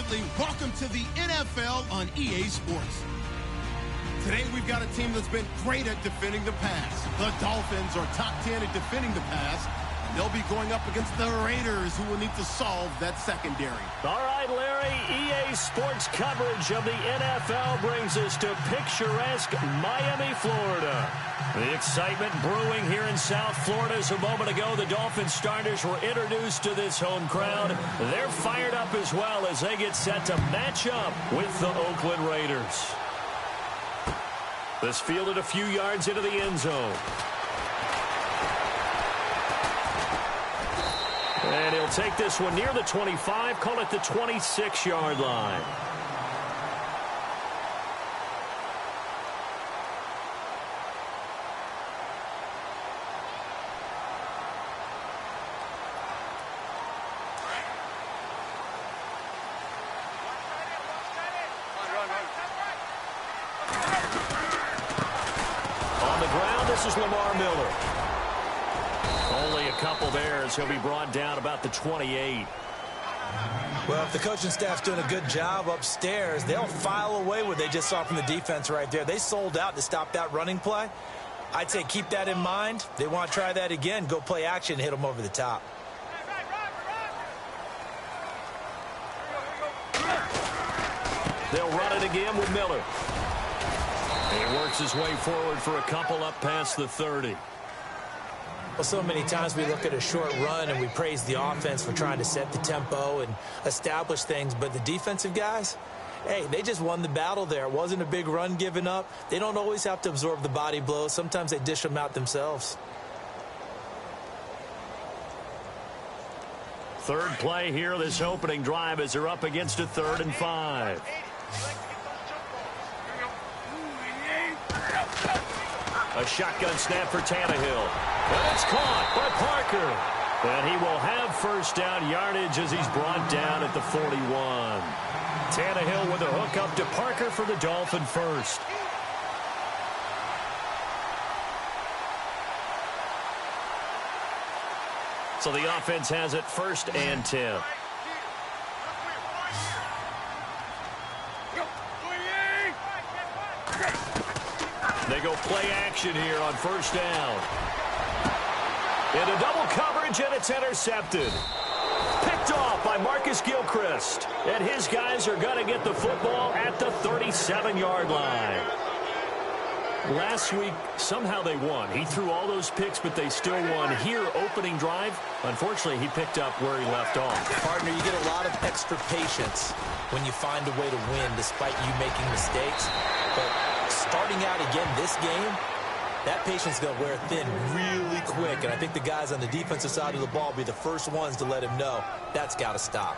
definitely welcome to the NFL on EA Sports. Today we've got a team that's been great at defending the pass. The Dolphins are top 10 at defending the pass. They'll be going up against the Raiders, who will need to solve that secondary. All right, Larry, EA Sports coverage of the NFL brings us to picturesque Miami, Florida. The excitement brewing here in South Florida as a moment ago the Dolphins starters were introduced to this home crowd. They're fired up as well as they get set to match up with the Oakland Raiders. This fielded a few yards into the end zone. And he'll take this one near the 25, call it the 26-yard line. On the ground, this is Lamar Miller. Only a couple there as he'll be brought down about the 28. Well, if the coaching staff's doing a good job upstairs, they'll file away what they just saw from the defense right there. They sold out to stop that running play. I'd say keep that in mind. They want to try that again, go play action, hit them over the top. They'll run it again with Miller. He works his way forward for a couple up past the 30. Well, so many times we look at a short run and we praise the offense for trying to set the tempo and establish things, but the defensive guys, hey, they just won the battle there. It wasn't a big run given up. They don't always have to absorb the body blows. Sometimes they dish them out themselves. Third play here, this opening drive as they're up against a 3rd and 5. A shotgun snap for Tannehill. And it's caught by Parker. And he will have first down yardage as he's brought down at the 41. Tannehill with a hook up to Parker for the Dolphin first. So the offense has it 1st and 10. They go play action here on 1st down. Into double coverage, and it's intercepted. Picked off by Marcus Gilchrist. And his guys are going to get the football at the 37-yard line. Last week, somehow they won. He threw all those picks, but they still won. Here, opening drive, unfortunately, he picked up where he left off. Partner, you get a lot of extra patience when you find a way to win despite you making mistakes. But starting out again this game, that patience is going to wear thin really quick. And I think the guys on the defensive side of the ball will be the first ones to let him know that's got to stop.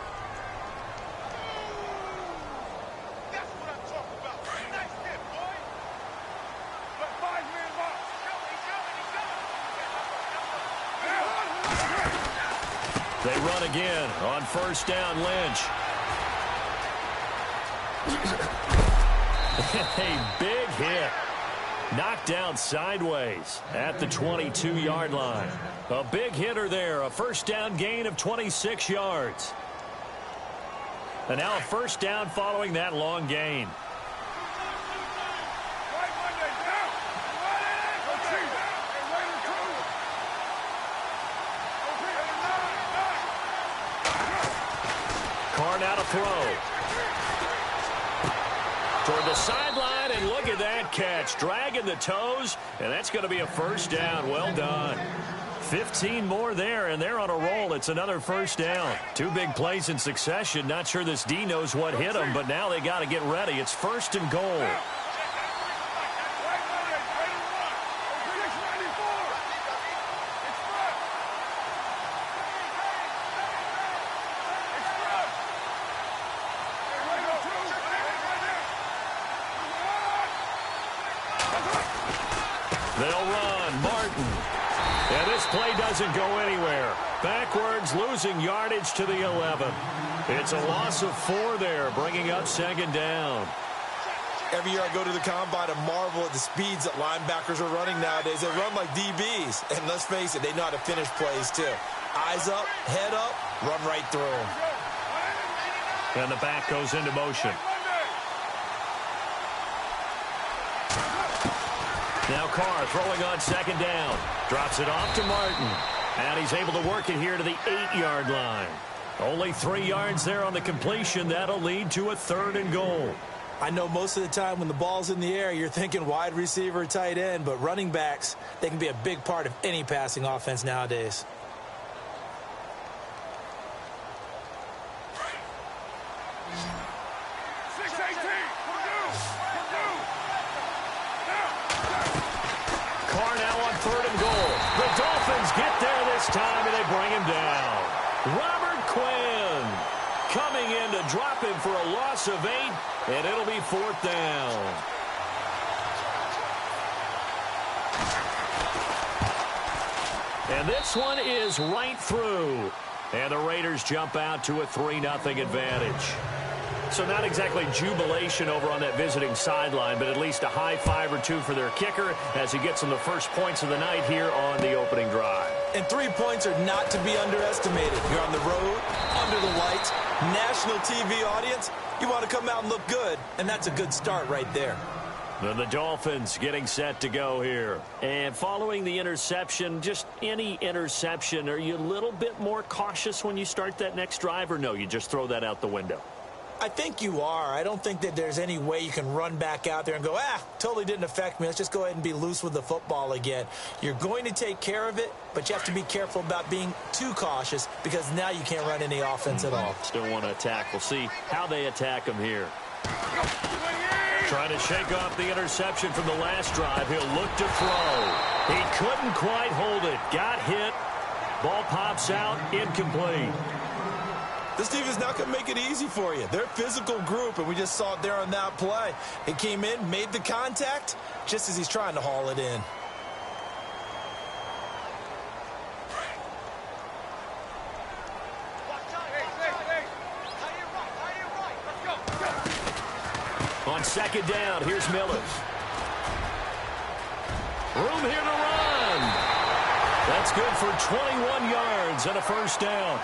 They run again on 1st down, Lynch. A big hit. Knocked down sideways at the 22-yard line. A big hitter there, a 1st down gain of 26 yards. And now a 1st down following that long gain. Carr now to throw. Toward the sideline, and look at that catch. Dragging the toes, and that's going to be a 1st down. Well done. 15 more there, and they're on a roll. It's another 1st down. 2 big plays in succession. Not sure this D knows what hit them, but now they got to get ready. It's 1st and goal. They'll run. Martin. And this play doesn't go anywhere. Backwards, losing yardage to the 11. It's a loss of 4 there, bringing up 2nd down. Every year I go to the combine and marvel at the speeds that linebackers are running nowadays. They run like DBs. And let's face it, they know how to finish plays too. Eyes up, head up, run right through them. And the back goes into motion. Now Carr throwing on second down. Drops it off to Martin. And he's able to work it here to the 8-yard line. Only 3 yards there on the completion. That'll lead to a 3rd and goal. I know most of the time when the ball's in the air, you're thinking wide receiver, tight end, but running backs, they can be a big part of any passing offense nowadays. Carr now on 3rd and goal. The Dolphins get there this time, and they bring him down. Robert Quinn coming in to drop him for a loss of 8, and it'll be 4th down. And this one is right through. And the Raiders jump out to a 3-0 advantage. So not exactly jubilation over on that visiting sideline, but at least a high 5 or 2 for their kicker as he gets them the first points of the night here on the opening drive. And 3 points are not to be underestimated. You're on the road, under the lights, national TV audience. You want to come out and look good, and that's a good start right there. Then the Dolphins getting set to go here. And following the interception, just any interception, are you a little bit more cautious when you start that next drive, or no, you just throw that out the window? I think you are. I don't think that there's any way you can run back out there and go, totally didn't affect me. Let's just go ahead and be loose with the football again. You're going to take care of it, but you have to be careful about being too cautious because now you can't run any offense at all. Still want to attack. We'll see how they attack him here. Trying to shake off the interception from the last drive. He'll look to throw. He couldn't quite hold it. Got hit. Ball pops out. Incomplete. This team is not going to make it easy for you. They're a physical group, and we just saw it there on that play. He came in, made the contact, just as he's trying to haul it in. On second down, here's Miller. Room here to run. That's good for 21 yards and a first down.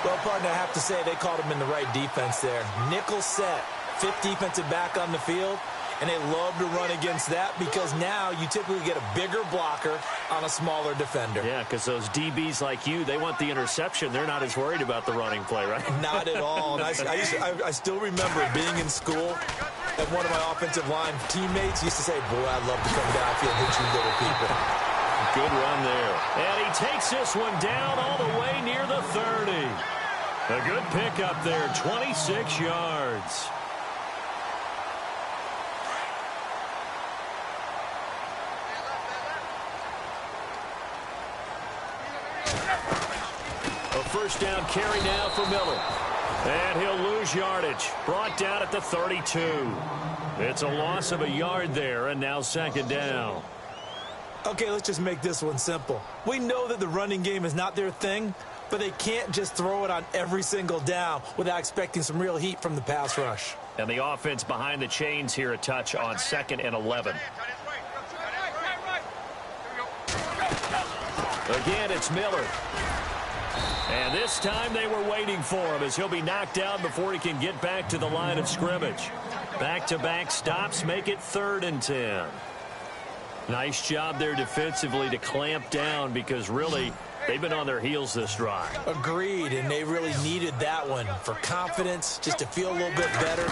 Well, partner, I have to say they called him in the right defense there. Nickel set, 5th defensive back on the field, and they love to run against that because now you typically get a bigger blocker on a smaller defender. Yeah, because those DBs like you, they want the interception. They're not as worried about the running play, right? Not at all. And I still remember being in school, and one of my offensive line teammates used to say, boy, I'd love to come downfield and hit you little people. Good run there. And he takes this one down all the way near the 30. A good pickup there, 26 yards. A first down carry now for Miller. And he'll lose yardage. Brought down at the 32. It's a loss of a yard there, and now second down. Okay, let's just make this one simple. We know that the running game is not their thing, but they can't just throw it on every single down without expecting some real heat from the pass rush. And the offense behind the chains here a touch on 2nd and 11. Again, it's Miller. And this time they were waiting for him as he'll be knocked down before he can get back to the line of scrimmage. Back-to-back stops make it 3rd and 10. Nice job there defensively to clamp down because really they've been on their heels this drive. Agreed, and they really needed that one for confidence, just to feel a little bit better.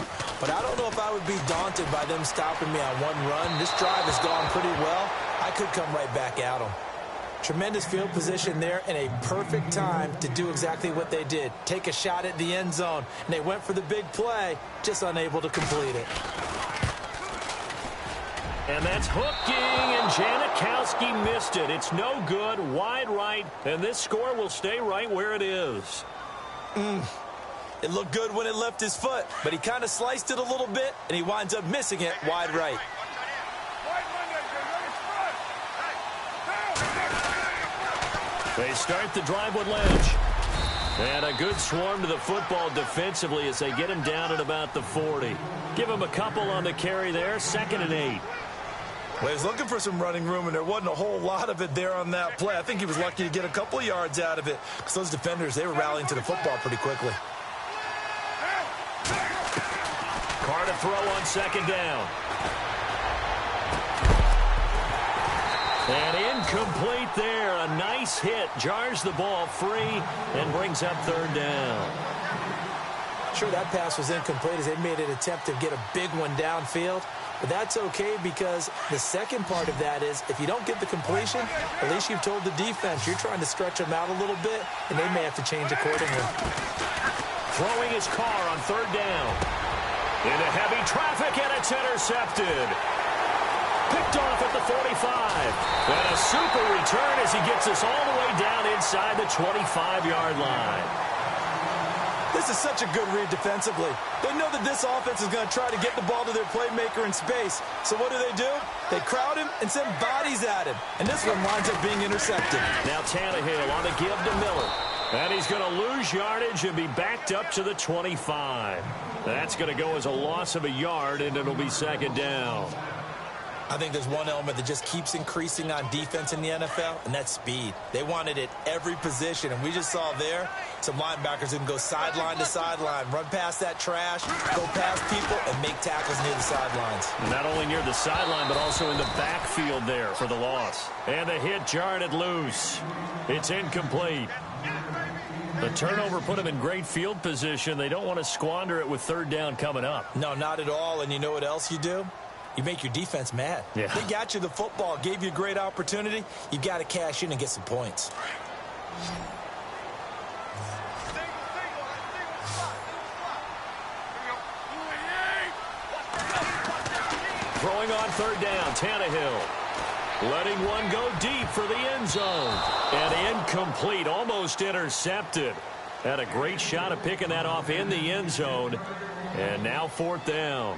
But I don't know if I would be daunted by them stopping me on one run. This drive has gone pretty well. I could come right back at them. Tremendous field position there and a perfect time to do exactly what they did. Take a shot at the end zone, and they went for the big play, just unable to complete it. And that's hooking, and Janikowski missed it. It's no good, wide right, and this score will stay right where it is. It looked good when it left his foot, but he kind of sliced it a little bit, and he winds up missing it wide right. They start the drive with Lynch. And a good swarm to the football defensively as they get him down at about the 40. Give him a couple on the carry there, 2nd and 8. Well, he was looking for some running room, and there wasn't a whole lot of it there on that play. I think he was lucky to get a couple of yards out of it because those defenders, they were rallying to the football pretty quickly. to throw on second down. And incomplete there. A nice hit. Jars the ball free and brings up third down. Sure, that pass was incomplete as they made an attempt to get a big one downfield. But that's okay because the second part of that is if you don't get the completion, at least you've told the defense you're trying to stretch them out a little bit, and they may have to change accordingly. Throwing his car on third down. Into heavy traffic, and it's intercepted. Picked off at the 45. And a super return as he gets us all the way down inside the 25-yard line. This is such a good read defensively. They know that this offense is going to try to get the ball to their playmaker in space. So what do? They crowd him and send bodies at him. And this one winds up being intercepted. Now Tannehill on the give to Miller. And he's going to lose yardage and be backed up to the 25. That's going to go as a loss of a yard, and it'll be second down. I think there's one element that just keeps increasing on defense in the NFL, and that's speed. They want it at every position, and we just saw there some linebackers who can go sideline to sideline, run past that trash, go past people, and make tackles near the sidelines. Not only near the sideline, but also in the backfield there for the loss. And the hit jarred it loose. It's incomplete. The turnover put them in great field position. They don't want to squander it with third down coming up. No, not at all, and you know what else you do? You make your defense mad. Yeah. They got you the football, gave you a great opportunity. You got to cash in and get some points. Throwing on third down, Tannehill. Letting one go deep for the end zone. And incomplete, almost intercepted. Had a great shot of picking that off in the end zone. And now fourth down.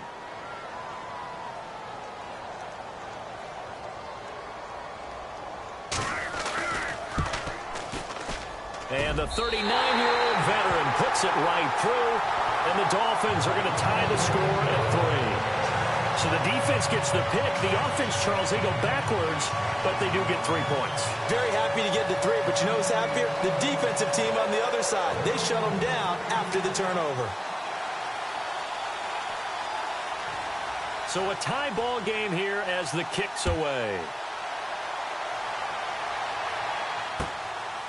And the 39-year-old veteran puts it right through. And the Dolphins are going to tie the score at 3. So the defense gets the pick. The offense, Charles, they go backwards, but they do get 3 points. Very happy to get to 3, but you know who's happier? The defensive team on the other side. They shut them down after the turnover. So a tie ball game here as the kick's away.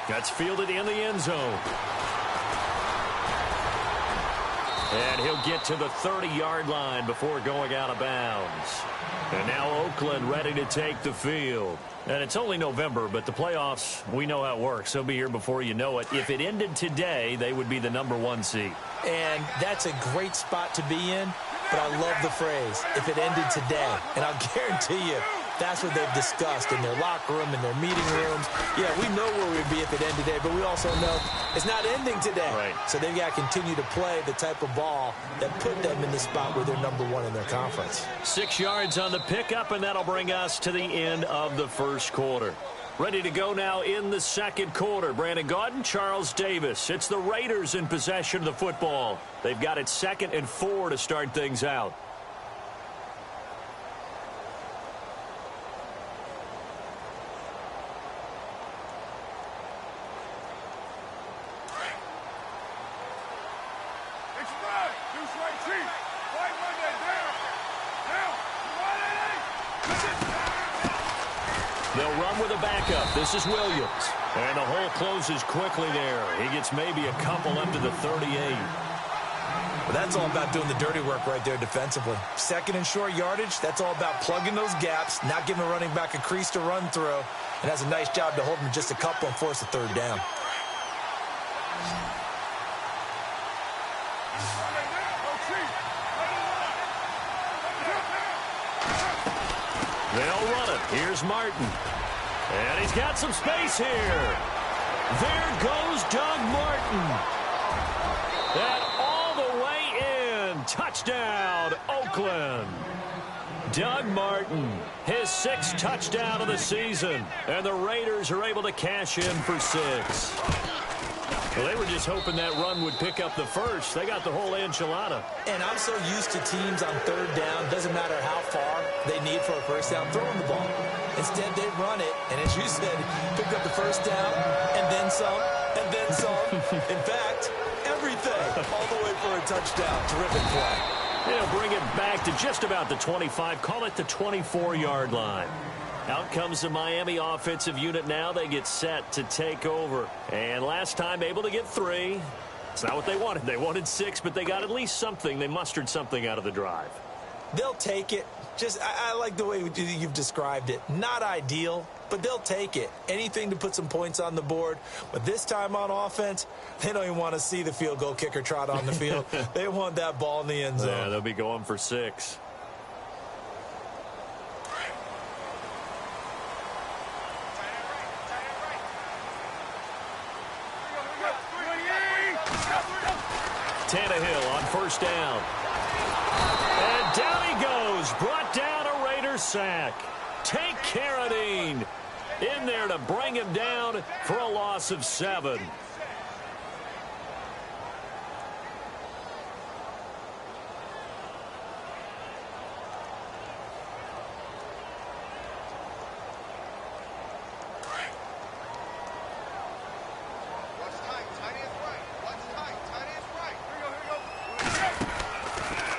That's fielded in the end zone. And he'll get to the 30-yard line before going out of bounds. And now Oakland ready to take the field. And it's only November, but the playoffs, we know how it works. They'll be here before you know it. If it ended today, they would be the #1 seed. And that's a great spot to be in, but I love the phrase, if it ended today. And I'll guarantee you, that's what they've discussed in their locker room, in their meeting rooms. Yeah, we know where we'd be if it ended today, but we also know it's not ending today. Right. So they've got to continue to play the type of ball that put them in the spot where they're #1 in their conference. 6 yards on the pickup, and that'll bring us to the end of the first quarter. Ready to go now in the second quarter. Brandon Gaudin, Charles Davis. It's the Raiders in possession of the football. They've got it 2nd and 4 to start things out. They'll run with a backup. This is Williams. And the hole closes quickly there. He gets maybe a couple up to the 38. Well, that's all about doing the dirty work right there defensively. 2nd and short yardage, that's all about plugging those gaps, not giving a running back a crease to run through, and has a nice job to hold him just a couple and force a third down. They'll run it. Here's Martin. And he's got some space here. There goes Doug Martin. And all the way in. Touchdown, Oakland. Doug Martin, his 6th touchdown of the season. And the Raiders are able to cash in for 6. Well, they were just hoping that run would pick up the first. They got the whole enchilada. And I'm so used to teams on third down, doesn't matter how far they need for a first down, throwing the ball. Instead, they run it, and as you said, pick up the first down, and then some, and then some. In fact, everything, all the way for a touchdown. Terrific play. They'll bring it back to just about the 25. Call it the 24-yard line. Out comes the Miami offensive unit now. They get set to take over. And last time able to get 3. It's not what they wanted. They wanted 6, but they got at least something. They mustered something out of the drive. They'll take it. I like the way you've described it. Not ideal, but they'll take it. Anything to put some points on the board. But this time on offense, they don't even want to see the field goal kicker trot on the field. They want that ball in the end zone. Yeah, they'll be going for 6. Tannehill on first down. And down he goes. Brought down a Raider sack. Take Carradine in there to bring him down for a loss of 7.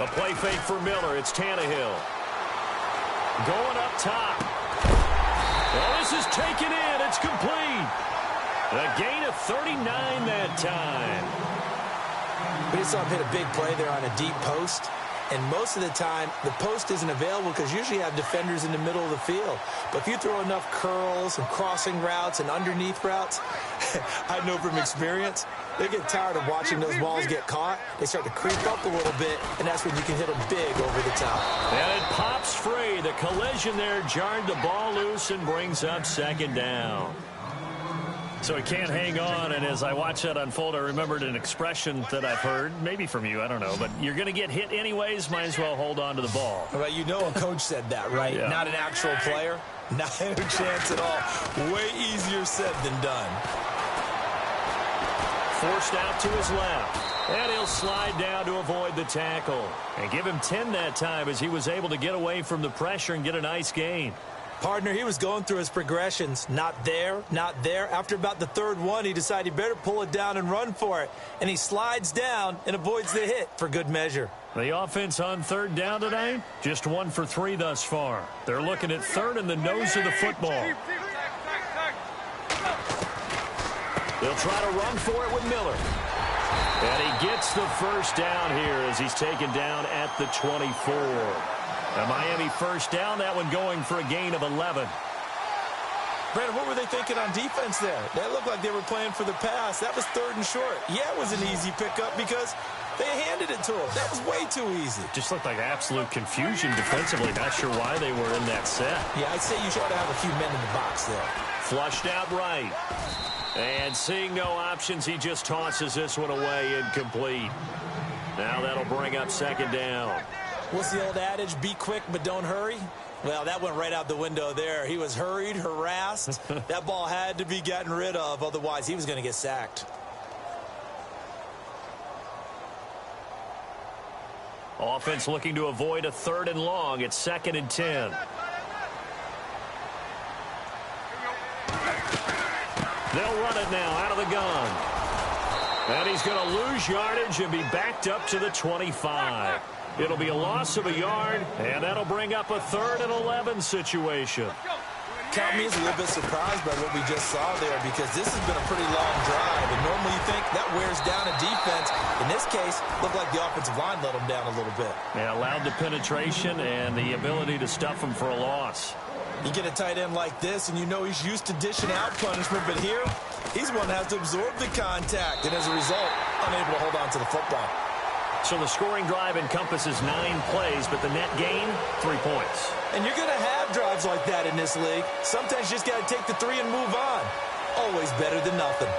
A play fake for Miller. It's Tannehill. Going up top. Oh, this is taken in. It's complete. A gain of 39 that time. We just saw him hit a big play there on a deep post. And most of the time, the post isn't available because usually you have defenders in the middle of the field. But if you throw enough curls and crossing routes and underneath routes, I know from experience, they get tired of watching those balls get caught. They start to creep up a little bit, and that's when you can hit them big over the top. And it pops free. The collision there jarred the ball loose and brings up second down. So he can't hang on, and as I watch that unfold, I remembered an expression that I've heard, maybe from you, I don't know, but you're going to get hit anyways, might as well hold on to the ball. Well, you know a coach said that, right? Yeah. Not an actual player. Not a chance at all. Way easier said than done. Forced out to his left, and he'll slide down to avoid the tackle. And give him 10 that time as he was able to get away from the pressure and get a nice gain. Partner, he was going through his progressions. Not there, not there. After about the third one, he decided he better pull it down and run for it. And he slides down and avoids the hit for good measure. The offense on third down tonight, just 1 for 3 thus far. They're looking at third in the nose of the football. They'll try to run for it with Miller. And he gets the first down here as he's taken down at the 24. A Miami first down, that one going for a gain of 11. Brandon, what were they thinking on defense there? That looked like they were playing for the pass. That was 3rd and short. Yeah, it was an easy pickup because they handed it to him. That was way too easy. Just looked like absolute confusion defensively. Not sure why they were in that set. Yeah, I'd say you should have a few men in the box there. Flushed out right. And seeing no options, he just tosses this one away incomplete. Now that'll bring up second down. What's the old adage? Be quick, but don't hurry. Well, that went right out the window there. He was hurried, harassed. That ball had to be gotten rid of. Otherwise, he was going to get sacked. Offense looking to avoid a 3rd and long. It's 2nd and 10. They'll run it now out of the gun. And he's going to lose yardage and be backed up to the 25. It'll be a loss of a yard, and that'll bring up a 3rd and 11 situation. Count me as a little bit surprised by what we just saw there because this has been a pretty long drive, and normally you think that wears down a defense. In this case, looked like the offensive line let them down a little bit. Yeah, allowed the penetration and the ability to stuff them for a loss. You get a tight end like this, and you know he's used to dishing out punishment, but here, he's one that has to absorb the contact, and as a result, unable to hold on to the football. So the scoring drive encompasses 9 plays, but the net gain, 3 points. And you're going to have drives like that in this league. Sometimes you just got to take the 3 and move on. Always better than nothing.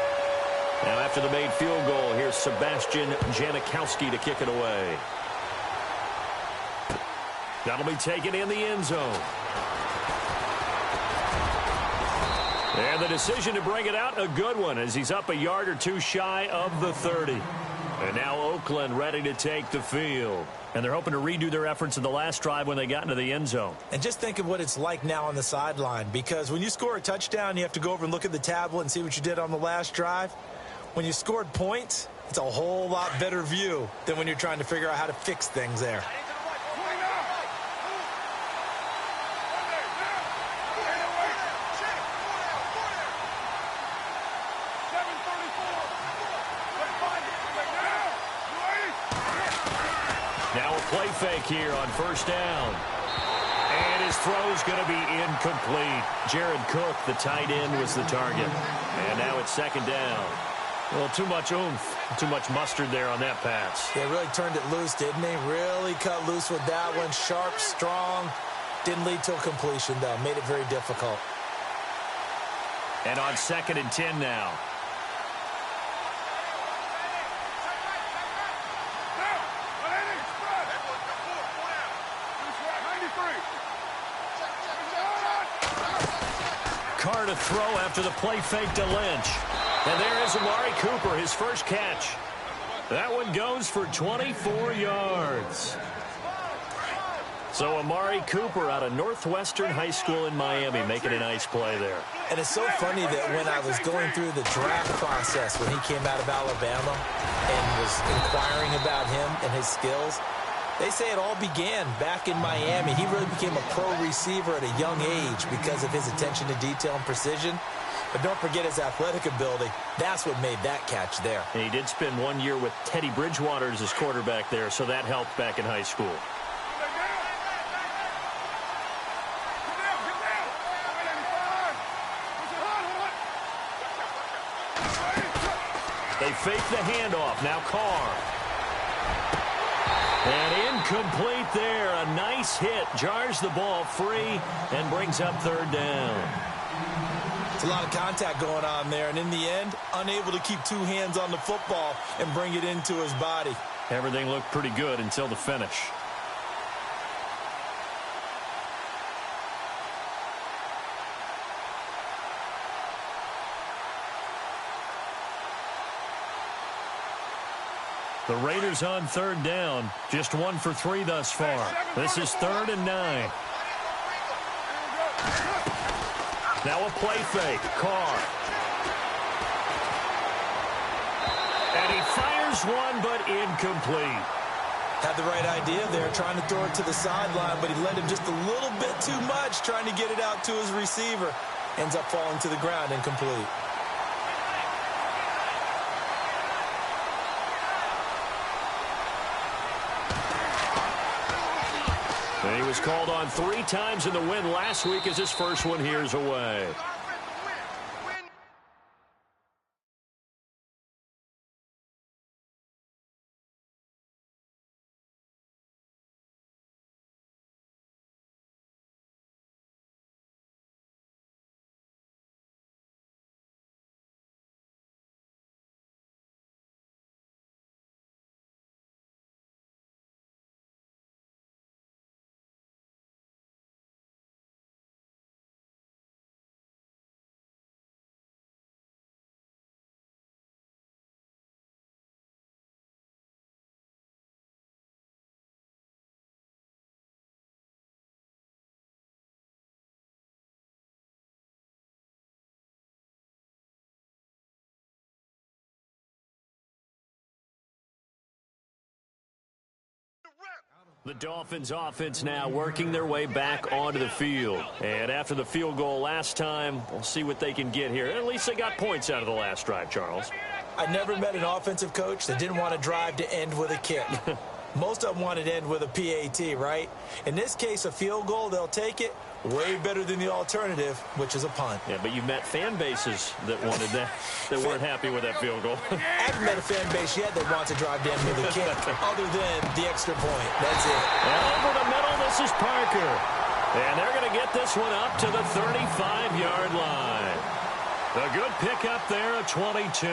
Now after the made field goal, here's Sebastian Janikowski to kick it away. That'll be taken in the end zone. And the decision to bring it out, a good one, as he's up a yard or 2 shy of the 30. And now Oakland ready to take the field. And they're hoping to redo their efforts in the last drive when they got into the end zone. And just think of what it's like now on the sideline. Because when you score a touchdown, you have to go over and look at the tablet and see what you did on the last drive. When you scored points, it's a whole lot better view than when you're trying to figure out how to fix things there. Now a play fake here on first down. And his throw's going to be incomplete. Jared Cook, the tight end, was the target. And now it's second down. Well, too much oomph, too much mustard there on that pass. Yeah, really turned it loose, didn't he? Really cut loose with that one. Sharp, strong. Didn't lead to a completion, though. Made it very difficult. And on 2nd and 10 now. Carr to throw after the play fake to Lynch. And there is Amari Cooper, his first catch. That one goes for 24 yards. So Amari Cooper out of Northwestern High School in Miami making a nice play there. And it's so funny that when I was going through the draft process when he came out of Alabama and was inquiring about him and his skills, they say it all began back in Miami. He really became a pro receiver at a young age because of his attention to detail and precision. But don't forget his athletic ability. That's what made that catch there. And he did spend 1 year with Teddy Bridgewater as his quarterback there, so that helped back in high school. They fake the handoff. Now Carr. And incomplete there. A nice hit. Jars the ball free and brings up third down. It's a lot of contact going on there. And in the end, unable to keep two hands on the football and bring it into his body. Everything looked pretty good until the finish. The Raiders on third down. Just 1 for 3 thus far. This is 3rd and 9. Now a play fake. Carr. And he fires one, but incomplete. Had the right idea there, trying to throw it to the sideline, but he led him just a little bit too much, trying to get it out to his receiver. Ends up falling to the ground, incomplete. And he was called on 3 times in the win last week as his first one here's away. The Dolphins offense now working their way back onto the field. And after the field goal last time, we'll see what they can get here. At least they got points out of the last drive, Charles. I never met an offensive coach that didn't want to drive to end with a kick. Most of them wanted to end with a PAT, right? In this case, a field goal, they'll take it. Way better than the alternative, which is a punt. Yeah, but you met fan bases that wanted that, that weren't happy with that field goal. I haven't met a fan base yet that wants to drive to end with a kick, other than the extra point. That's it. And over the middle, this is Parker. And they're going to get this one up to the 35-yard line. A good pickup there, a 22.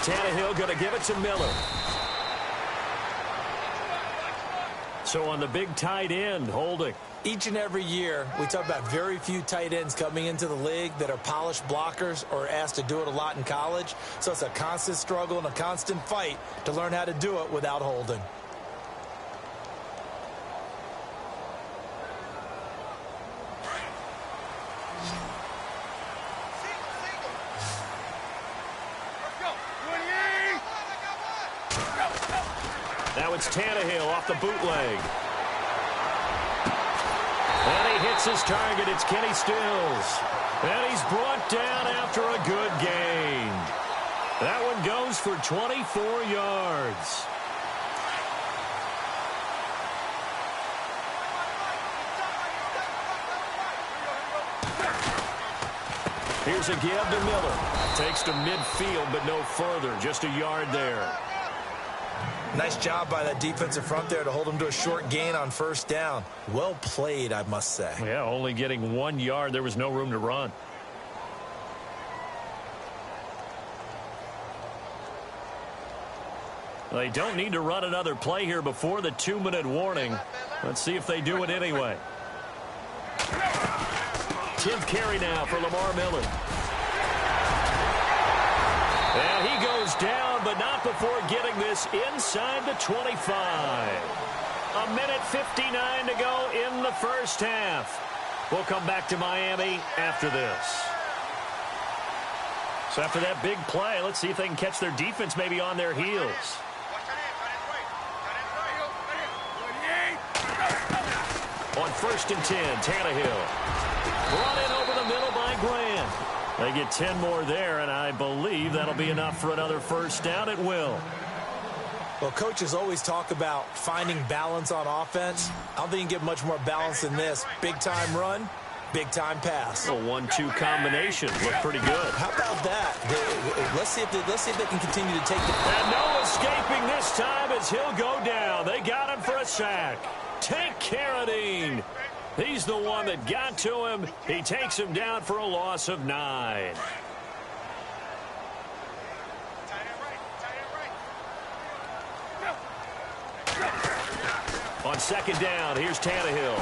Tannehill going to give it to Miller. So on the big tight end, holding. Each and every year, we talk about very few tight ends coming into the league that are polished blockers or asked to do it a lot in college. So it's a constant struggle and a constant fight to learn how to do it without holding. Now it's Tannehill off the bootleg. And he hits his target. It's Kenny Stills. And he's brought down after a good gain. That one goes for 24 yards. Here's a give to Miller. Takes to midfield, but no further. Just a yard there. Nice job by that defensive front there to hold him to a short gain on first down. Well played, I must say. Yeah, only getting 1 yard. There was no room to run. They don't need to run another play here before the 2-minute warning. Let's see if they do it anyway. 10th carry now for Lamar Miller. And he goes down, but not before getting this inside the 25. 1:59 to go in the first half. We'll come back to Miami after this. So after that big play, let's see if they can catch their defense maybe on their heels. On 1st and 10, Tannehill. Brought in over the middle by Grant. They get 10 more there, and I believe that'll be enough for another first down. It will. Well, coaches always talk about finding balance on offense. I don't think you can get much more balance than this. Big-time run, big-time pass. A 1-2 combination. Look pretty good. How about that? Let's see if they can continue to take the... And no escaping this time as he'll go down. They got him for a sack. Take Carradine. He's the one that got to him. He takes him down for a loss of 9. On 2nd down, here's Tannehill.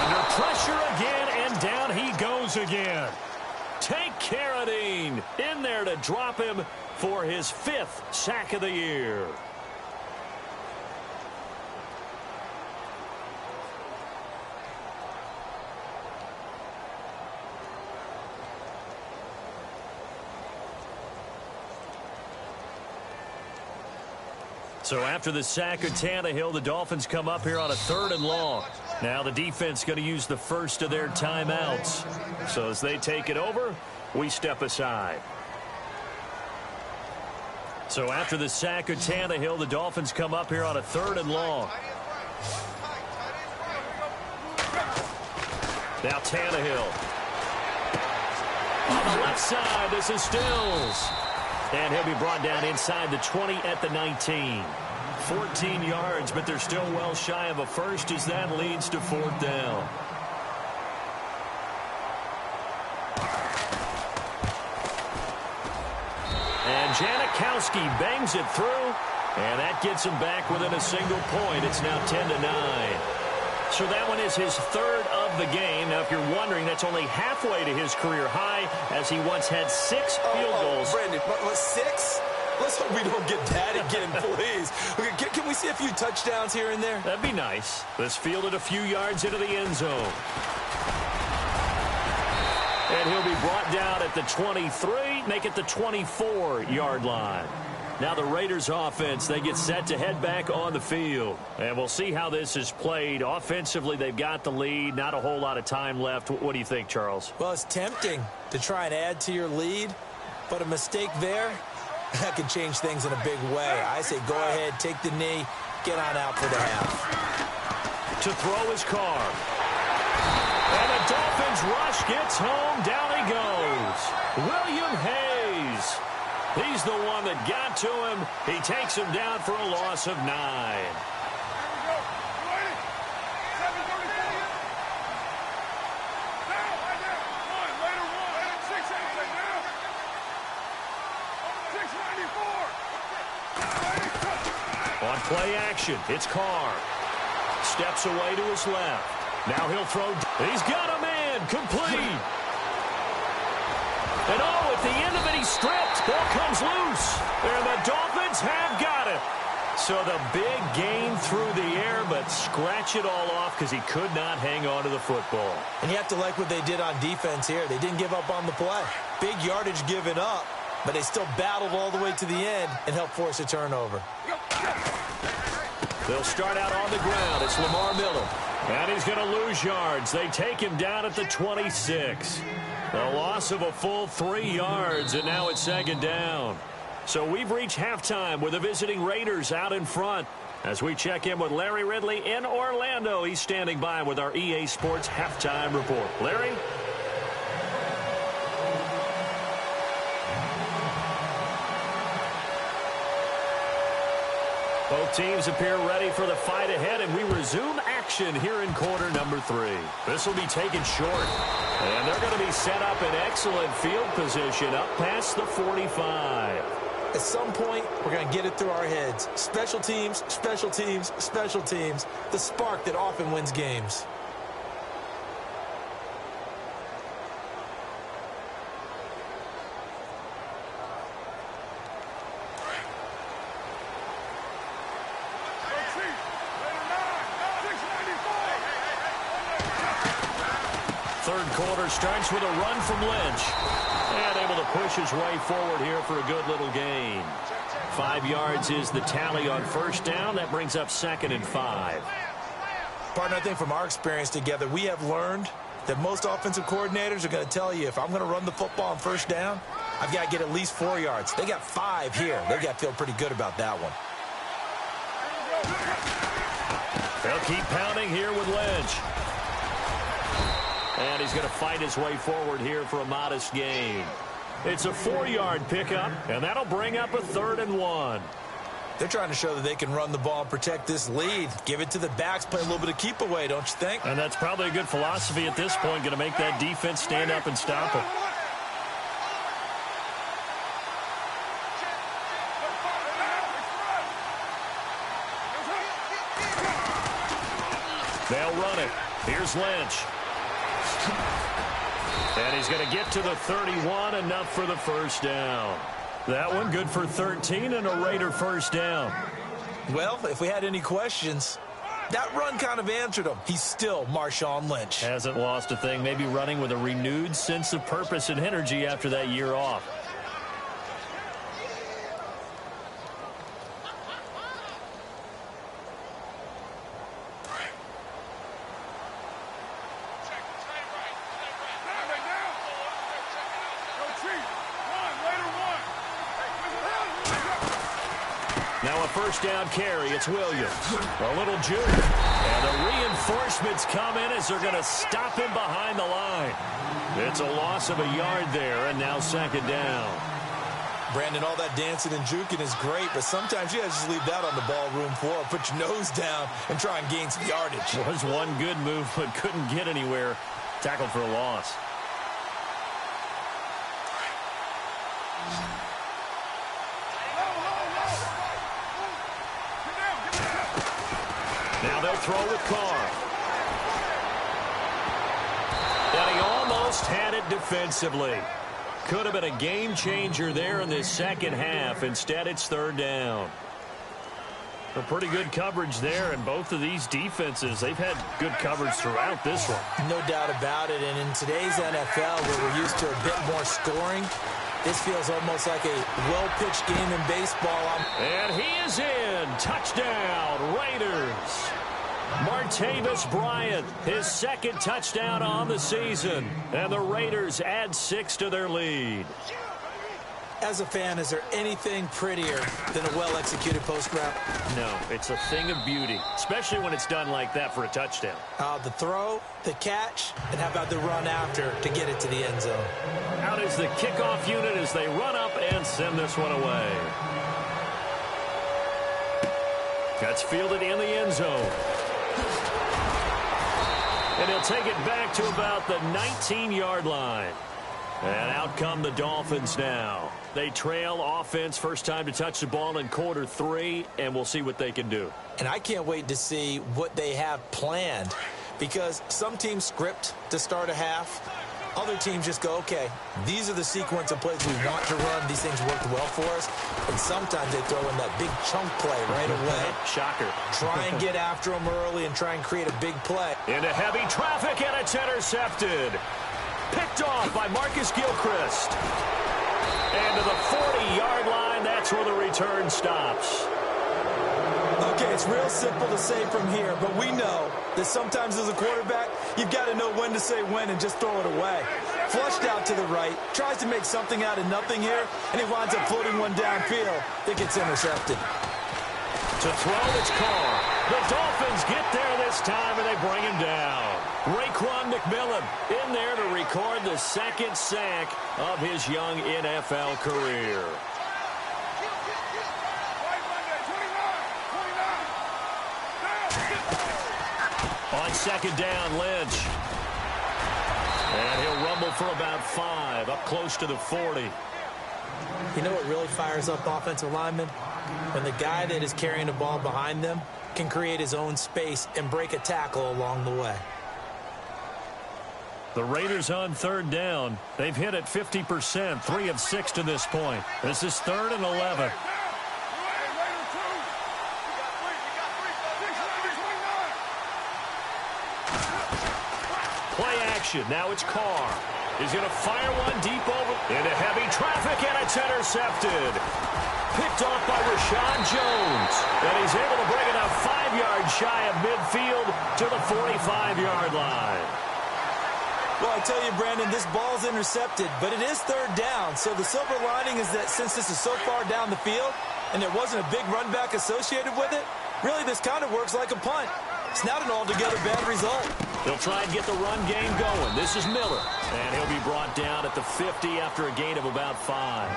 Under pressure again, and down he goes again. Take Carradine in there to drop him for his 5th sack of the year. So after the sack of Tannehill, the Dolphins come up here on a 3rd and long. Now the defense going to use the first of their timeouts. So as they take it over, we step aside. So after the sack of Tannehill, the Dolphins come up here on a 3rd and long. Now Tannehill. On the left side, this is Stills. And he'll be brought down inside the 20 at the 19. 14 yards, but they're still well shy of a first as that leads to 4th down. And Janikowski bangs it through, and that gets him back within a single point. It's now 10-9. So that one is his 3rd of the game. Now, if you're wondering, that's only halfway to his career high, as he once had 6 field goals. Brandon, 6? Let's hope we don't get that again, please. Okay, can we see a few touchdowns here and there? That'd be nice. Let's field it a few yards into the end zone. And he'll be brought down at the 23, make it the 24-yard line. Now the Raiders offense, they get set to head back on the field. And we'll see how this is played. Offensively, they've got the lead. Not a whole lot of time left. What do you think, Charles? Well, it's tempting to try and add to your lead, but a mistake there, that can change things in a big way. I say go ahead, take the knee, get on out for the half. To throw his car. And the Dolphins rush gets home. Down he goes. William Hayes. He's the one that got to him. He takes him down for a loss of 9. On play action, it's Carr. Steps away to his left. Now he'll throw. He's got a man. Complete. And at the end of it, he's stripped. Ball comes loose. And the Dolphins have got it. So the big gain through the air, but scratch it all off because he could not hang on to the football. And you have to like what they did on defense here. They didn't give up on the play. Big yardage given up, but they still battled all the way to the end and helped force a turnover. They'll start out on the ground. It's Lamar Miller. And he's going to lose yards. They take him down at the 26. A loss of a full 3 yards, and now it's second down. So we've reached halftime with the visiting Raiders out in front. As we check in with Larry Ridley in Orlando, he's standing by with our EA Sports Halftime Report. Larry? Both teams appear ready for the fight ahead, and we resume action here in quarter number 3. This will be taken short, and they're going to be set up in excellent field position up past the 45. At some point, we're going to get it through our heads. Special teams, special teams, special teams. The spark that often wins games. Third quarter starts with a run from Lynch. And able to push his way forward here for a good little gain. 5 yards is the tally on first down. That brings up 2nd and 5. Partner, I think from our experience together, we have learned that most offensive coordinators are going to tell you, if I'm going to run the football on first down, I've got to get at least 4 yards. They got 5 here. They've got to feel pretty good about that one. They'll keep pounding here with Lynch. And he's going to fight his way forward here for a modest gain. It's a 4-yard pickup, and that'll bring up a 3rd and 1. They're trying to show that they can run the ball and protect this lead. Give it to the backs, play a little bit of keep away, don't you think? And that's probably a good philosophy at this point, going to make that defense stand up and stop it. They'll run it. Here's Lynch. And he's going to get to the 31, enough for the first down. That one good for 13 and a Raider first down. Well, if we had any questions, that run kind of answered him. He's still Marshawn Lynch. Hasn't lost a thing, maybe running with a renewed sense of purpose and energy after that year off. Now a first down carry. It's Williams. A little juke. And the reinforcements come in as they're going to stop him behind the line. It's a loss of a yard there, and now second down. Brandon, all that dancing and juking is great, but sometimes you guys just leave that on the ballroom floor. Put your nose down and try and gain some yardage. It was one good move, but couldn't get anywhere. Tackled for a loss. Now they'll throw with Carr. And he almost had it defensively. Could have been a game changer there in this second half. Instead, it's third down. A pretty good coverage there, and both of these defenses, they've had good coverage throughout this one. No doubt about it, and in today's NFL, where we're used to a bit more scoring, this feels almost like a well-pitched game in baseball. And he is in. Touchdown, Raiders. Martavis Bryant, his second touchdown on the season. And the Raiders add 6 to their lead. As a fan, is there anything prettier than a well-executed post route? No, it's a thing of beauty, especially when it's done like that for a touchdown. The throw, the catch, and how about the run after to get it to the end zone? Out is the kickoff unit as they run up and send this one away. That's fielded in the end zone. And he'll take it back to about the 19-yard line. And out come the Dolphins now. They trail offense first time to touch the ball in quarter 3, and we'll see what they can do. And I can't wait to see what they have planned, because some teams script to start a half. Other teams just go, okay, these are the sequence of plays we want to run. These things worked well for us. And sometimes they throw in that big chunk play right away. Shocker. Try and get after them early and try and create a big play. Into heavy traffic, and it's intercepted. Picked off by Marcus Gilchrist. And to the 40-yard line, that's where the return stops. Okay, it's real simple to say from here, but we know that sometimes as a quarterback, you've got to know when to say when and just throw it away. Flushed out to the right, tries to make something out of nothing here, and he winds up floating one downfield that gets intercepted. To throw, it's Carr. The Dolphins get there this time, and they bring him down. Raekwon McMillan in there to record the second sack of his young NFL career. On second down, Lynch. And he'll rumble for about 5, up close to the 40. You know what really fires up offensive linemen? When the guy that is carrying the ball behind them can create his own space and break a tackle along the way. The Raiders on third down. They've hit it 50%, 3 of 6 to this point. This is 3rd and 11. Play action. Now it's Carr. He's going to fire one deep over into heavy traffic, and it's intercepted. Picked off by Rashawn Jones. And he's able to bring it up 5 yards shy of midfield to the 45-yard line. Well, I tell you, Brandon, this ball's intercepted, but it is third down. So the silver lining is that since this is so far down the field and there wasn't a big run back associated with it, really this kind of works like a punt. It's not an altogether bad result. They'll try and get the run game going. This is Miller. And he'll be brought down at the 50 after a gain of about 5.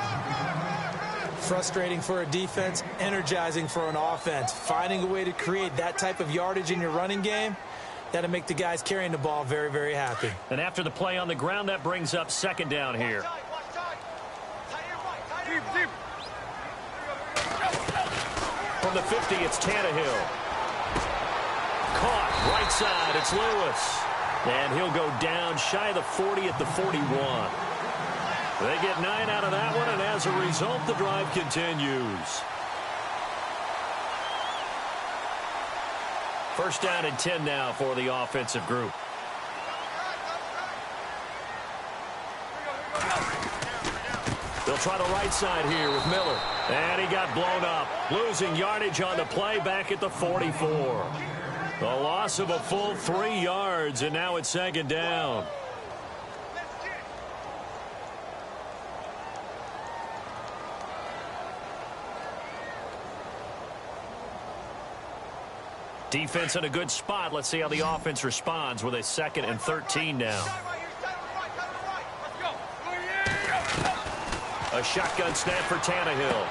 Frustrating for a defense, energizing for an offense. Finding a way to create that type of yardage in your running game, that'll make the guys carrying the ball very, very happy. And after the play on the ground, that brings up second down here. From the 50, it's Tannehill. Caught, right side, it's Lewis. And he'll go down shy of the 40 at the 41. They get 9 out of that one, and as a result, the drive continues. First down and 10 now for the offensive group. They'll try the right side here with Miller. And he got blown up. Losing yardage on the play back at the 44. The loss of a full 3 yards, and now it's second down. Defense in a good spot. Let's see how the offense responds with a 2nd and 13 now. A shotgun snap for Tannehill.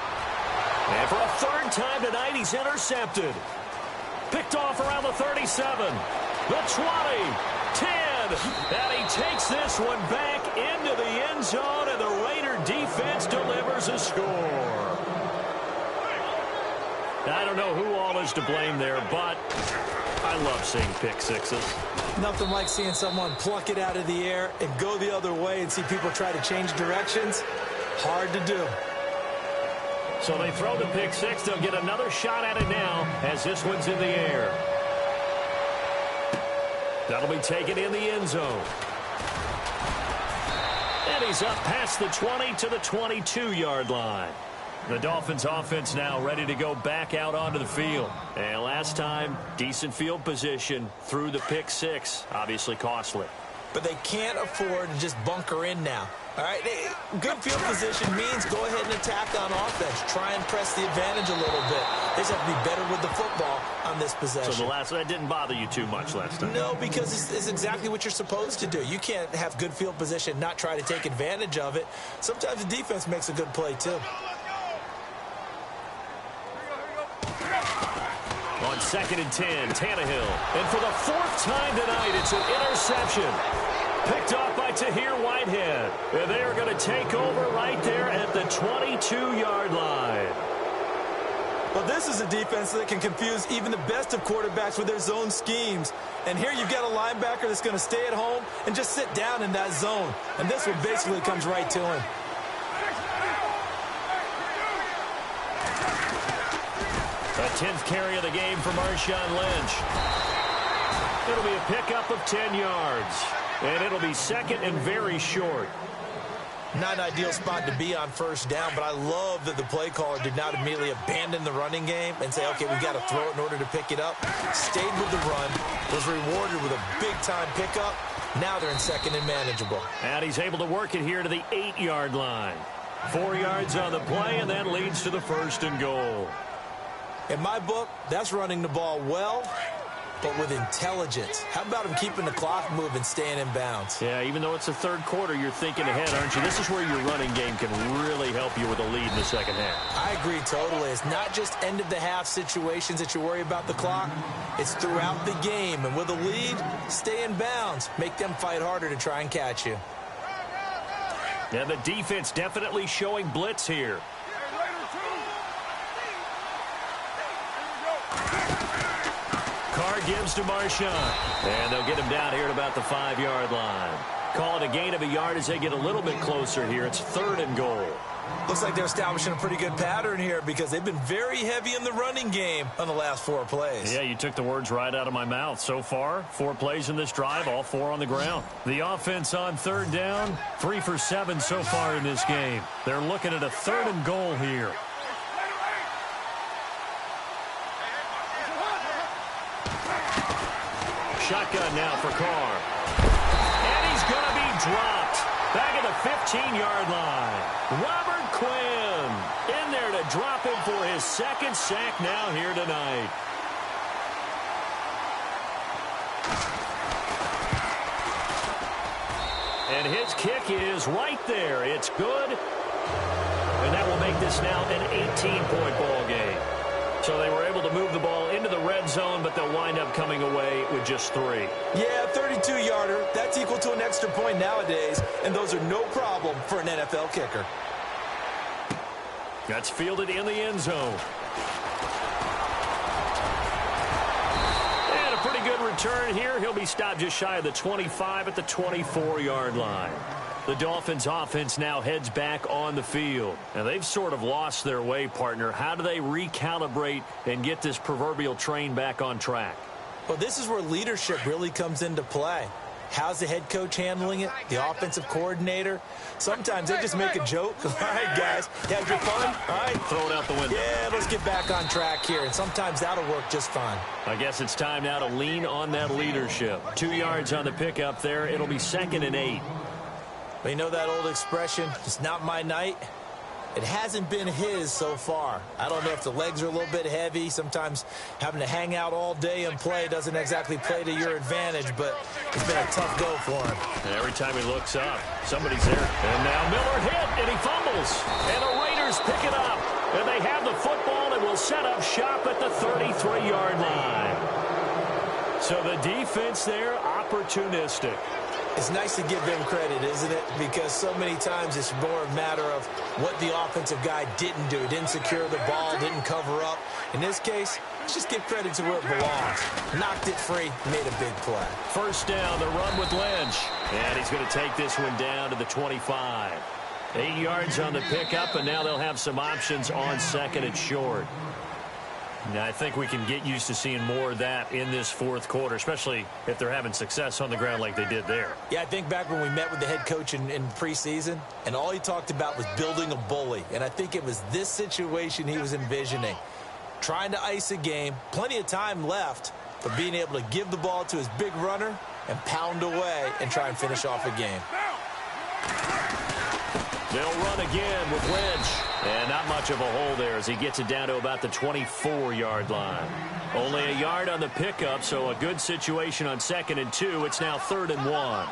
And for a 3rd time tonight, he's intercepted. Picked off around the 37, the 20, 10, and he takes this one back into the end zone, and the Raider defense delivers a score. I don't know who all is to blame there, but I love seeing pick sixes. Nothing like seeing someone pluck it out of the air and go the other way and see people try to change directions. Hard to do. So they throw the pick six. They'll get another shot at it now as this one's in the air. That'll be taken in the end zone. And he's up past the 20 to the 22-yard line. The Dolphins offense now ready to go back out onto the field. And last time, decent field position through the pick six. Obviously costly. But they can't afford to just bunker in now. All right, good field position means go ahead and attack on offense. Try and press the advantage a little bit. They just have to be better with the football on this possession. So that didn't bother you too much last time? No, because it's exactly what you're supposed to do. You can't have good field position, not try to take advantage of it. Sometimes the defense makes a good play, too. On 2nd and 10, Tannehill. And for the 4th time tonight, it's an interception. Picked off by Tahir Whitehead. And they are going to take over right there at the 22-yard line. Well, this is a defense that can confuse even the best of quarterbacks with their zone schemes. And here you've got a linebacker that's going to stay at home and just sit down in that zone. And this one basically comes right to him. A 10th carry of the game for Marshawn Lynch. It'll be a pickup of 10 yards. And it'll be second and very short. Not an ideal spot to be on first down, but I love that the play caller did not immediately abandon the running game and say, okay, we've got to throw it in order to pick it up. Stayed with the run, was rewarded with a big-time pickup. Now they're in second and manageable. And he's able to work it here to the 8-yard line. 4 yards on the play, and that leads to the first and goal. In my book, that's running the ball well, but with intelligence. How about him keeping the clock moving, staying in bounds? Yeah, even though it's the third quarter, you're thinking ahead, aren't you? This is where your running game can really help you with a lead in the second half. I agree totally. It's not just end-of-the-half situations that you worry about the clock. It's throughout the game. And with a lead, stay in bounds. Make them fight harder to try and catch you. And the defense definitely showing blitz here. Carr gives to Marshawn. And they'll get him down here at about the 5-yard line. Call it a gain of a yard as they get a little bit closer here. It's third and goal. Looks like they're establishing a pretty good pattern here because they've been very heavy in the running game on the last 4 plays. Yeah, you took the words right out of my mouth. So far, 4 plays in this drive, all 4 on the ground. The offense on third down, 3 for 7 so far in this game. They're looking at a third and goal here. Shotgun now for Carr. And he's going to be dropped. Back at the 15-yard line. Robert Quinn in there to drop him for his second sack now here tonight. And his kick is right there. It's good. And that will make this now an 18-point ball game. So they were able to move the ball into the red zone, but they'll wind up coming away with just 3. Yeah, 32-yarder. That's equal to an extra point nowadays, and those are no problem for an NFL kicker. That's fielded in the end zone. And a pretty good return here. He'll be stopped just shy of the 25 at the 24-yard line. The Dolphins' offense now heads back on the field. And they've sort of lost their way, partner. How do they recalibrate and get this proverbial train back on track? Well, this is where leadership really comes into play. How's the head coach handling it? The offensive coordinator? Sometimes they just make a joke. All right, guys, you had your fun? All right. Throw it out the window. Yeah, let's get back on track here. And sometimes that'll work just fine. I guess it's time now to lean on that leadership. 2 yards on the pickup there. It'll be second and 8. But you know that old expression, it's not my night? It hasn't been his so far. I don't know if the legs are a little bit heavy. Sometimes having to hang out all day and play doesn't exactly play to your advantage, but it's been a tough go for him. And every time he looks up, somebody's there. And now Miller hit, and he fumbles. And the Raiders pick it up. And they have the football and will set up shop at the 33-yard line. So the defense there, opportunistic. It's nice to give them credit, isn't it? Because so many times it's more a matter of what the offensive guy didn't do. Didn't secure the ball, didn't cover up. In this case, let's just give credit to where it belongs. Knocked it free, made a big play. First down, the run with Lynch. And he's going to take this one down to the 25. 8 yards on the pickup, and now they'll have some options on second and short. Now, I think we can get used to seeing more of that in this fourth quarter, especially if they're having success on the ground like they did there. Yeah, I think back when we met with the head coach in preseason, and all he talked about was building a bully. And I think it was this situation he was envisioning. Trying to ice a game, plenty of time left, but being able to give the ball to his big runner and pound away and try and finish off a game. They'll run again with Lynch. And not much of a hole there as he gets it down to about the 24-yard line. Only a yard on the pickup, so a good situation on second and 2. It's now third and 1.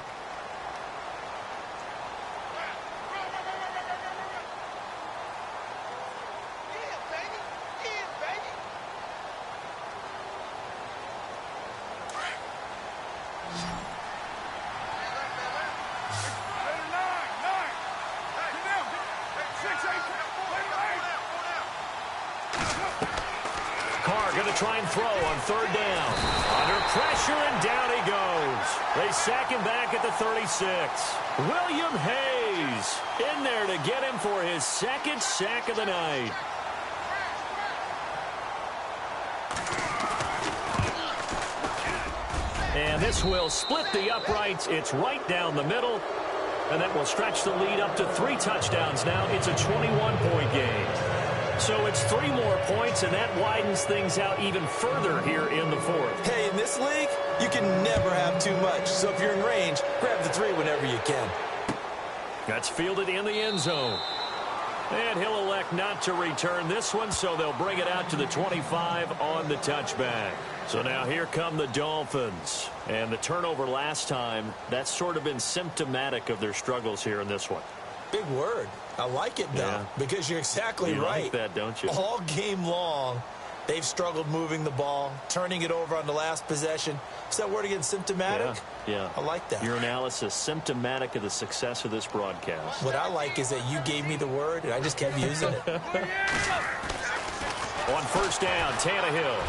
Carr going to try and throw on third down. Under pressure, and down he goes. They sack him back at the 36. William Hayes in there to get him for his second sack of the night. And this will split the uprights. It's right down the middle. And that will stretch the lead up to 3 touchdowns now. It's a 21-point game. So it's 3 more points, and that widens things out even further here in the fourth. Hey, in this league, you can never have too much. So if you're in range, grab the 3 whenever you can. That's fielded in the end zone. And he'll elect not to return this one, so they'll bring it out to the 25 on the touchback. So now here come the Dolphins. And the turnover last time, that's sort of been symptomatic of their struggles here in this one. Big word. I like it, though, because you're exactly right. You like that, don't you? All game long, they've struggled moving the ball, turning it over on the last possession. Is that word again, symptomatic? Yeah. I like that. Your analysis, symptomatic of the success of this broadcast. What I like is that you gave me the word, and I just kept using it. On first down, Tannehill.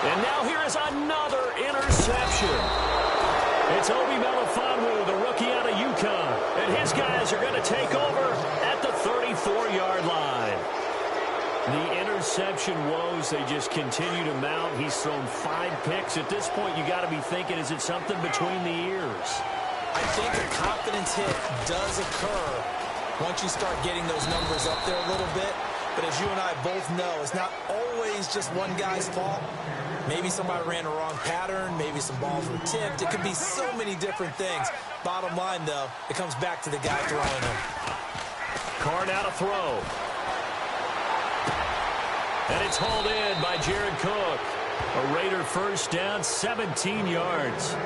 And now here is another interception. It's Obi Melifonwu, the rookie out of UConn. And his guys are going to take over at the 34-yard line. The interception woes, they just continue to mount. He's thrown 5 picks. At this point, you got to be thinking, is it something between the ears? I think a confidence hit does occur once you start getting those numbers up there a little bit. But as you and I both know, it's not always just one guy's fault. Maybe somebody ran a wrong pattern. Maybe some balls were tipped. It could be so many different things. Bottom line, though, it comes back to the guy throwing them. Carr now to throw. And it's hauled in by Jared Cook. A Raider first down, 17 yards.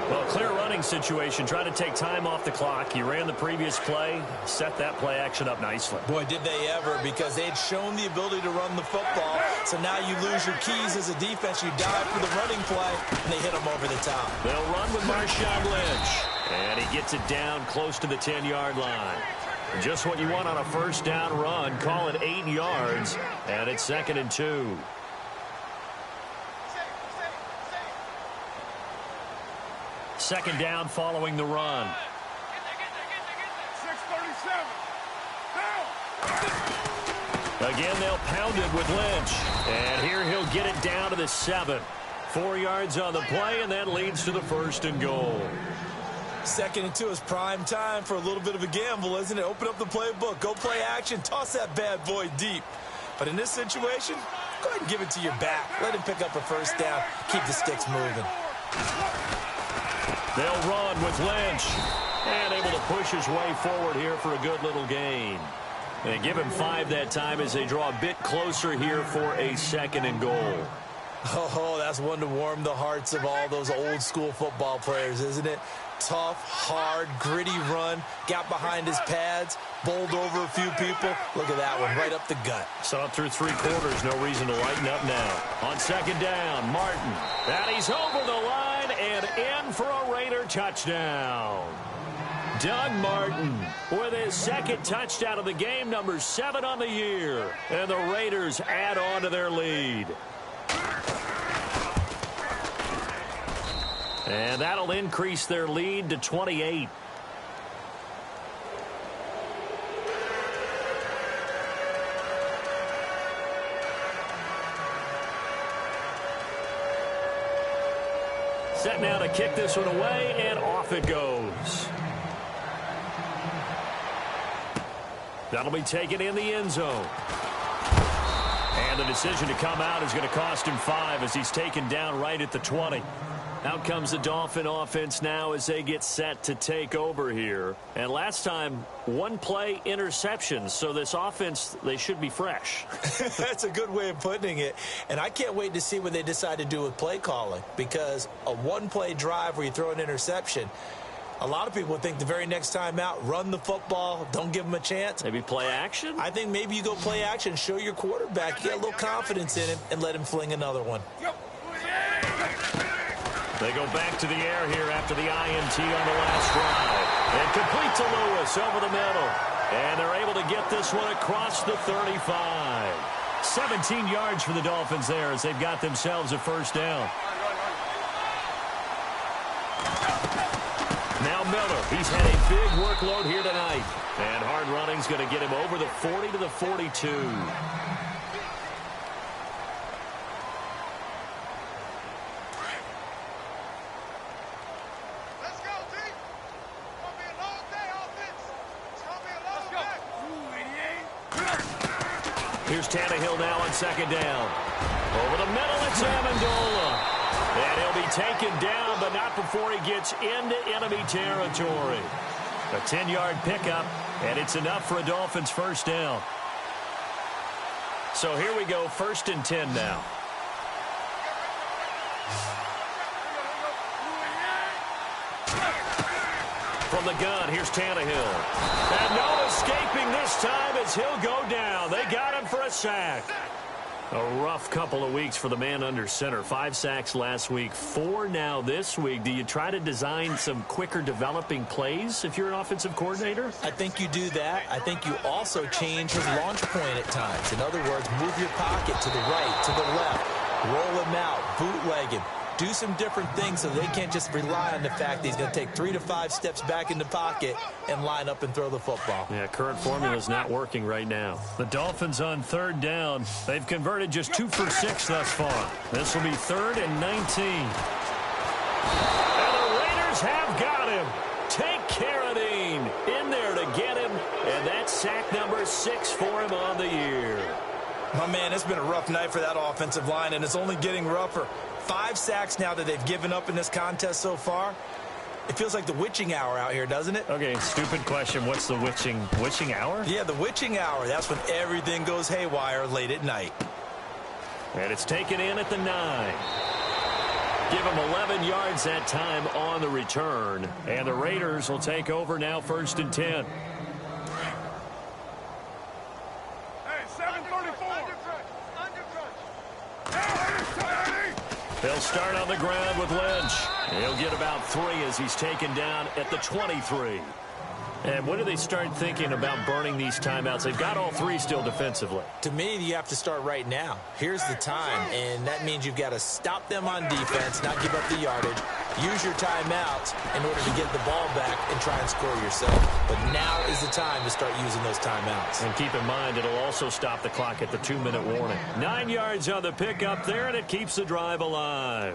Well, clear running situation, trying to take time off the clock. He ran the previous play, set that play action up nicely. Boy, did they ever, because they'd shown the ability to run the football. So now you lose your keys as a defense. You dive for the running play, and they hit them over the top. They'll run with Marshawn Lynch. And he gets it down close to the 10-yard line. Just what you want on a first down run. Call it 8 yards, and it's 2nd and 2. Second down following the run. 6:37. Again, they'll pound it with Lynch. And here he'll get it down to the 7. 4 yards on the play, and that leads to the 1st and goal. 2nd and 2 is prime time for a little bit of a gamble, isn't it? Open up the playbook, go play action, toss that bad boy deep. But in this situation, go ahead and give it to your back. Let him pick up a first down, keep the sticks moving. They'll run with Lynch. And able to push his way forward here for a good little gain. They give him 5 that time as they draw a bit closer here for a 2nd and goal. Oh, that's one to warm the hearts of all those old school football players, isn't it? Tough, hard, gritty run. Got behind his pads, bowled over a few people. Look at that one, right up the gut. Saw it through 3 quarters. No reason to lighten up now. On 2nd down, Martin. And he's over the line and in for a Raider touchdown. Doug Martin with his 2nd touchdown of the game, number 7 on the year. And the Raiders add on to their lead. And that'll increase their lead to 28. Set now to kick this one away, and off it goes. That'll be taken in the end zone. And the decision to come out is going to cost him 5 as he's taken down right at the 20. Out comes the Dolphin offense now as they get set to take over here. And last time, 1 play interceptions. So this offense, they should be fresh. That's a good way of putting it. And I can't wait to see what they decide to do with play calling. Because a 1-play drive where you throw an interception, a lot of people think the very next time out, run the football, don't give them a chance. Maybe play action? I think maybe you go play action, show your quarterback, you got a little confidence in him, and let him fling another one. They go back to the air here after the INT on the last drive. And complete to Lewis over the middle. And they're able to get this one across the 35. 17 yards for the Dolphins there as they've got themselves a first down. Now Miller, he's had a big workload here tonight. And hard running's going to get him over the 40 to the 42. Here's Tannehill now on second down. Over the middle, it's Amendola. And he'll be taken down, but not before he gets into enemy territory. A 10-yard pickup, and it's enough for a Dolphins first down. So here we go, 1st and 10 now. From the gun, here's Tannehill. And no escaping this time as he'll go down. They got him for a sack. A rough couple of weeks for the man under center. 5 sacks last week, 4 now this week. Do you try to design some quicker developing plays if you're an offensive coordinator? I think you do that. I think you also change his launch point at times. In other words, move your pocket to the right, to the left, roll him out, bootleg him. Do some different things so they can't just rely on the fact that he's going to take 3 to 5 steps back in the pocket and line up and throw the football. Yeah, current formula is not working right now. The Dolphins on 3rd down. They've converted just 2 for 6 thus far. This will be 3rd and 19. And the Raiders have got him. Take Carradine in there to get him. And that's sack number 6 for him on the year. My man, it's been a rough night for that offensive line, and it's only getting rougher. 5 sacks now that they've given up in this contest so far. It feels like the witching hour out here, doesn't it? Okay, stupid question. What's the witching hour? Yeah, the witching hour. That's when everything goes haywire late at night. And it's taken in at the 9. Give them 11 yards that time on the return. And the Raiders will take over now, 1st and 10. They'll start on the ground with Lynch. He'll get about 3 as he's taken down at the 23. And when do they start thinking about burning these timeouts? They've got all 3 still defensively. To me, you have to start right now. Here's the time, and that means you've got to stop them on defense, not give up the yardage, use your timeouts in order to get the ball back and try and score yourself. But now is the time to start using those timeouts. And keep in mind, it'll also stop the clock at the 2-minute warning. 9 yards on the pickup there, and it keeps the drive alive.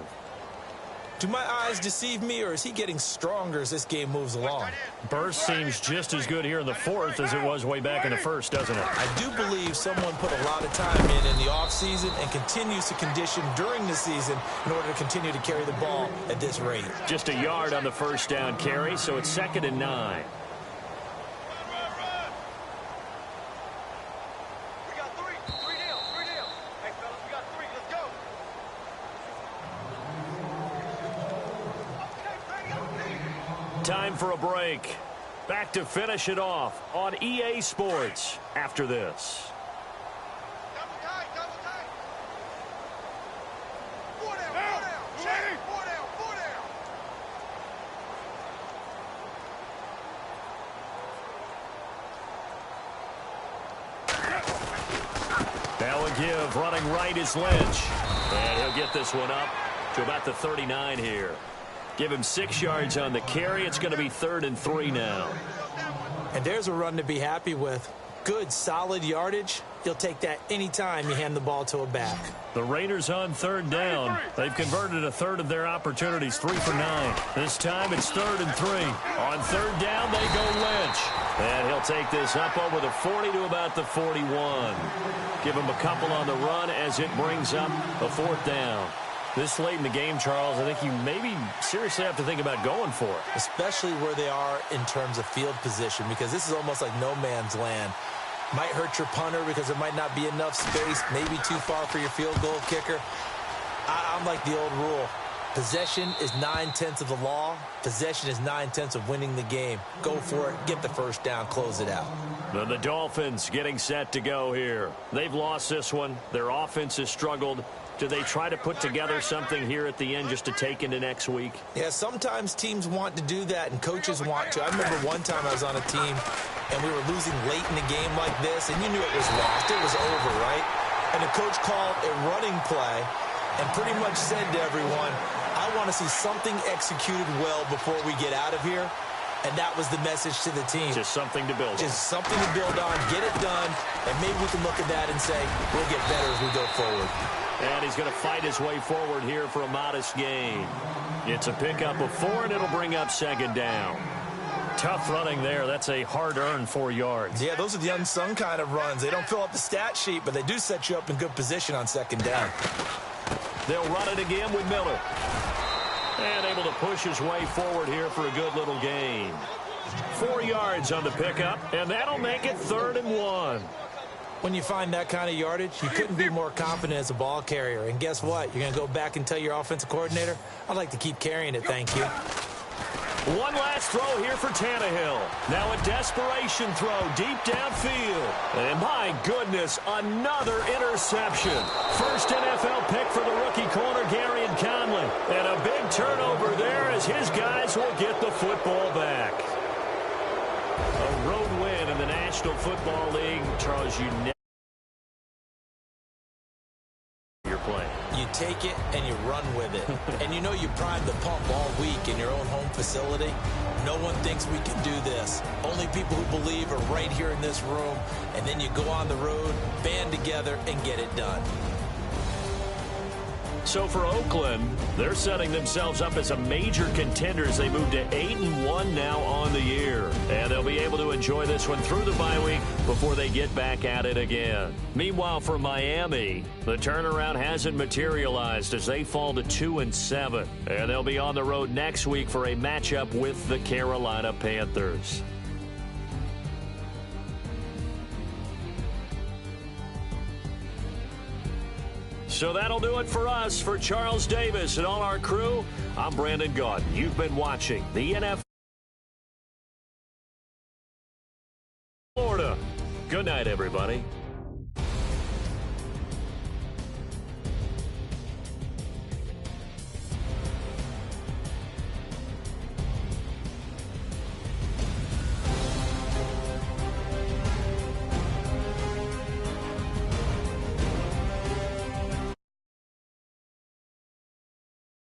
Do my eyes deceive me, or is he getting stronger as this game moves along? Burst seems just as good here in the 4th as it was way back in the 1st, doesn't it? I do believe someone put a lot of time in the offseason and continues to condition during the season in order to continue to carry the ball at this rate. Just a yard on the 1st down carry, so it's 2nd and 9. Time for a break. Back to finish it off on EA Sports after this. Now a give, running right is Lynch. And he'll get this one up to about the 39 here. Give him 6 yards on the carry. It's going to be 3rd and 3 now. And there's a run to be happy with. Good, solid yardage. You'll take that anytime you hand the ball to a back. The Raiders on 3rd down. They've converted a 1/3 of their opportunities, 3 for 9. This time it's 3rd and 3. On 3rd down, they go Lynch. And he'll take this up over the 40 to about the 41. Give him a couple on the run as it brings up a 4th down. This late in the game, Charles, I think you maybe seriously have to think about going for it. Especially where they are in terms of field position, because this is almost like no man's land. Might hurt your punter because there might not be enough space, maybe too far for your field goal kicker. I'm like the old rule. Possession is 9/10 of the law. Possession is 9/10 of winning the game. Go for it. Get the first down. Close it out. The Dolphins getting set to go here. They've lost this one. Their offense has struggled. Do they try to put together something here at the end just to take into next week? Yeah, sometimes teams want to do that, and coaches want to. I remember one time I was on a team, and we were losing late in the game like this, and you knew it was lost. It was over, right? And the coach called a running play and pretty much said to everyone, I want to see something executed well before we get out of here. And that was the message to the team. Just something to build on. Just something to build on, get it done, and maybe we can look at that and say, we'll get better as we go forward. And he's going to fight his way forward here for a modest gain. It's a pickup of 4, and it'll bring up second down. Tough running there. That's a hard-earned 4 yards. Yeah, those are the unsung kind of runs. They don't fill up the stat sheet, but they do set you up in good position on second down. They'll run it again with Miller. And able to push his way forward here for a good little gain. 4 yards on the pickup, and that'll make it 3rd and 1. When you find that kind of yardage, you couldn't be more confident as a ball carrier. And guess what? You're going to go back and tell your offensive coordinator, I'd like to keep carrying it, thank you. One last throw here for Tannehill. Now a desperation throw deep downfield. And my goodness, another interception. First NFL pick for the rookie corner, Gary and Conley. And a big turnover there as his guys will get the football back. A road win in the National Football League. Charles, you never you're playing. You take it and you run with it. And you know you primed the pump all week in your own home facility. No one thinks we can do this. Only people who believe are right here in this room. And then you go on the road, band together, and get it done. So for Oakland, they're setting themselves up as a major contender as they move to 8-1 now on the year. And they'll be able to enjoy this one through the bye week before they get back at it again. Meanwhile, for Miami, the turnaround hasn't materialized as they fall to 2-7. And they'll be on the road next week for a matchup with the Carolina Panthers. So that'll do it for us. For Charles Davis and all our crew, I'm Brandon Gaudin. You've been watching the NFL Florida. Good night, everybody.